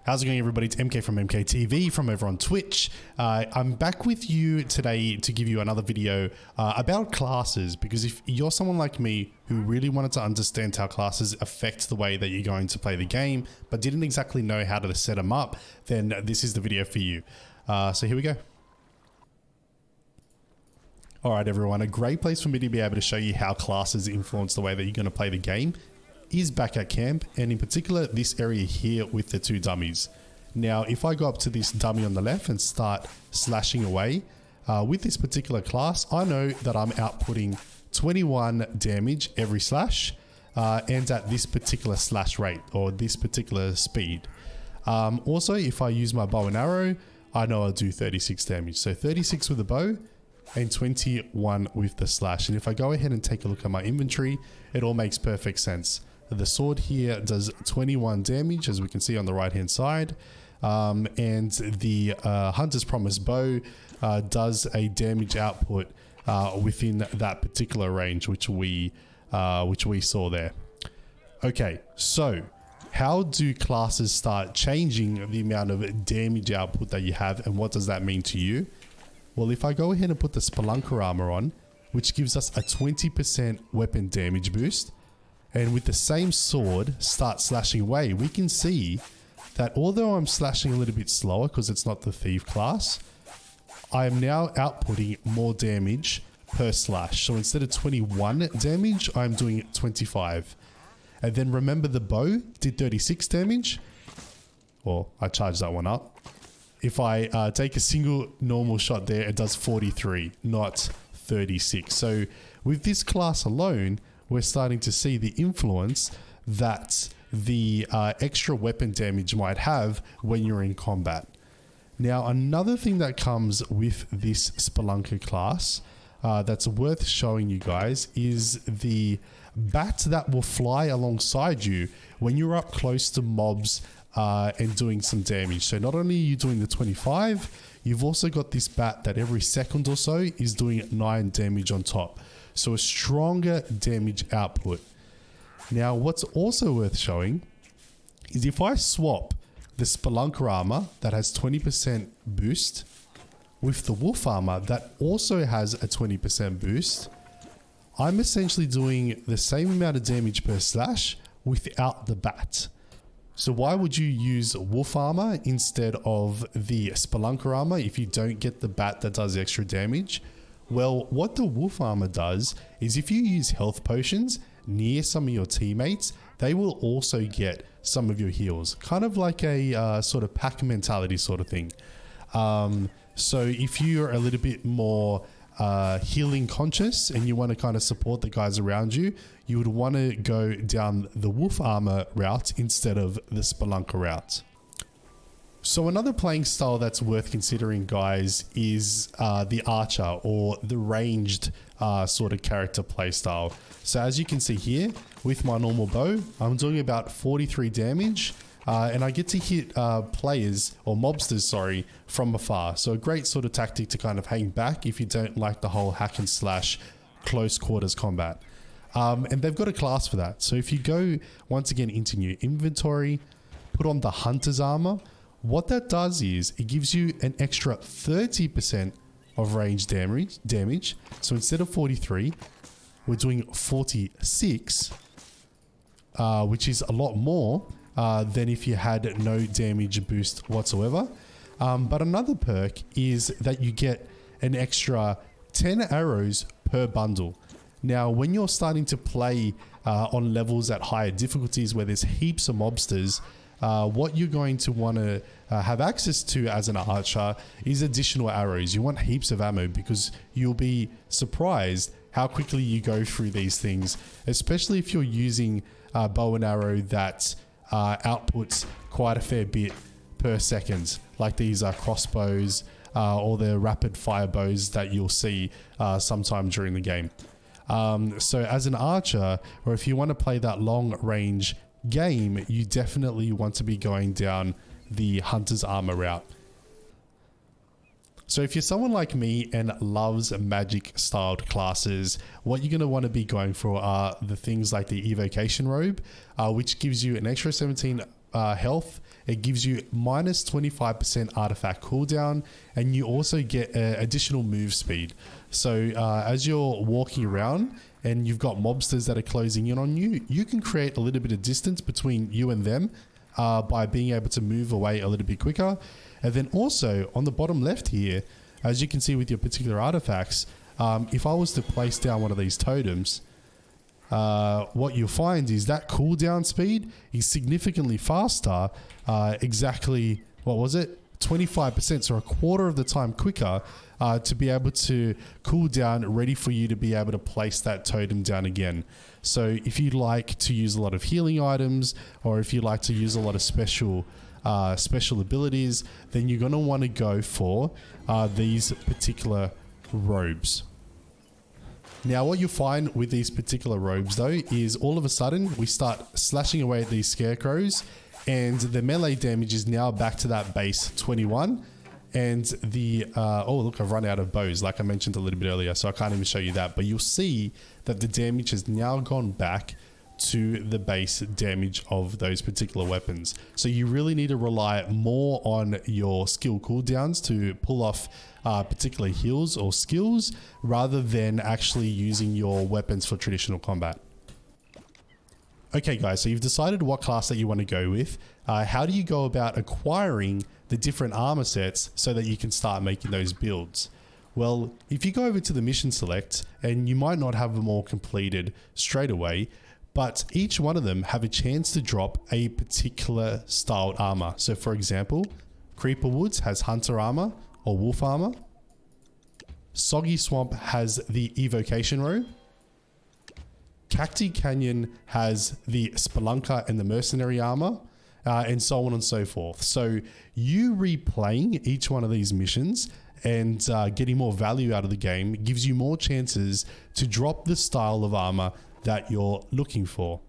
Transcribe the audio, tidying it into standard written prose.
How's it going, everybody? It's MK from EMKAYtv from over on Twitch. I'm back with you today to give you another video about classes, because if you're someone like me who really wanted to understand how classes affect the way that you're going to play the game, but didn't exactly know how to set them up, then this is the video for you. So here we go. Alright everyone, a great place for me to be able to show you how classes influence the way that you're going to play the game is back at camp, and in particular this area here with the two dummies. Now if I go up to this dummy on the left and start slashing away with this particular class, I know that I'm outputting 21 damage every slash and at this particular slash rate or this particular speed. Also, if I use my bow and arrow, I know I'll do 36 damage. So 36 with the bow and 21 with the slash. And if I go ahead and take a look at my inventory, it all makes perfect sense. The sword here does 21 damage, as we can see on the right hand side, and the Hunter's Promise bow does a damage output within that particular range, which we saw there. Okay, so how do classes start changing the amount of damage output that you have, and what does that mean to you? Well, if I go ahead and put the Spelunker armor on, which gives us a 20% weapon damage boost, and with the same sword start slashing away, we can see that although I'm slashing a little bit slower because it's not the thief class, I am now outputting more damage per slash. So instead of 21 damage, I'm doing 25. And then remember, the bow did 36 damage. Well, I charged that one up. If I take a single normal shot there, it does 43, not 36. So with this class alone, we're starting to see the influence that the extra weapon damage might have when you're in combat. Now, another thing that comes with this Spelunker class that's worth showing you guys is the bat that will fly alongside you when you're up close to mobs and doing some damage. So not only are you doing the 25, you've also got this bat that every second or so is doing 9 damage on top. So a stronger damage output. Now, what's also worth showing is if I swap the Spelunker armor that has 20% boost with the wolf armor that also has a 20% boost, I'm essentially doing the same amount of damage per slash without the bat. So why would you use wolf armor instead of the Spelunker armor if you don't get the bat that does extra damage? Well, what the wolf armor does is if you use health potions near some of your teammates, they will also get some of your heals. Kind of like a sort of pack mentality sort of thing. So if you're a little bit more healing conscious and you want to kind of support the guys around you, you would want to go down the wolf armor route instead of the Spelunker route. So another playing style that's worth considering, guys, is the archer or the ranged sort of character play style. So as you can see here with my normal bow, I'm doing about 43 damage and I get to hit players or mobsters, sorry, from afar. So a great sort of tactic to kind of hang back if you don't like the whole hack and slash close quarters combat. And they've got a class for that. So if you go once again into your inventory, put on the Hunter's armor, what that does is it gives you an extra 30% of range damage. So instead of 43, we're doing 46, which is a lot more than if you had no damage boost whatsoever. But another perk is that you get an extra 10 arrows per bundle. Now, when you're starting to play on levels at higher difficulties where there's heaps of mobsters, what you're going to want to have access to as an archer is additional arrows. You want heaps of ammo because you'll be surprised how quickly you go through these things, especially if you're using a bow and arrow that outputs quite a fair bit per second, like these crossbows or the rapid fire bows that you'll see sometime during the game. So as an archer, or if you want to play that long range game, you definitely want to be going down the Hunter's armor route. So if you're someone like me and loves magic styled classes, what you're going to want to be going for are the things like the Evocation robe, which gives you an extra 17 health it gives you minus 25% artifact cooldown, and you also get additional move speed. So as you're walking around and you've got mobsters that are closing in on you, you can create a little bit of distance between you and them by being able to move away a little bit quicker. And then also on the bottom left here, as you can see with your particular artifacts, if I was to place down one of these totems, what you'll find is that cooldown speed is significantly faster, exactly, what was it? 25%, so a quarter of the time quicker to be able to cool down, ready for you to be able to place that totem down again. So if you like to use a lot of healing items, or if you like to use a lot of special abilities, then you're going to want to go for these particular robes. Now what you'll find with these particular robes though is all of a sudden we start slashing away at these scarecrows, and the melee damage is now back to that base 21, and the oh look, I've run out of bows like I mentioned a little bit earlier, so I can't even show you that, but you'll see that the damage has now gone back to the base damage of those particular weapons. So you really need to rely more on your skill cooldowns to pull off particular heals or skills, rather than actually using your weapons for traditional combat. Okay guys, so you've decided what class that you want to go with. How do you go about acquiring the different armor sets so that you can start making those builds? Well, if you go over to the mission select, and you might not have them all completed straight away, but each one of them have a chance to drop a particular styled armor. So for example, Creeper Woods has Hunter armor or Wolf armor. Soggy Swamp has the Evocation robe. Cacti Canyon has the Spelunker and the Mercenary armor, and so on and so forth. So you replaying each one of these missions and getting more value out of the game gives you more chances to drop the style of armor that you're looking for.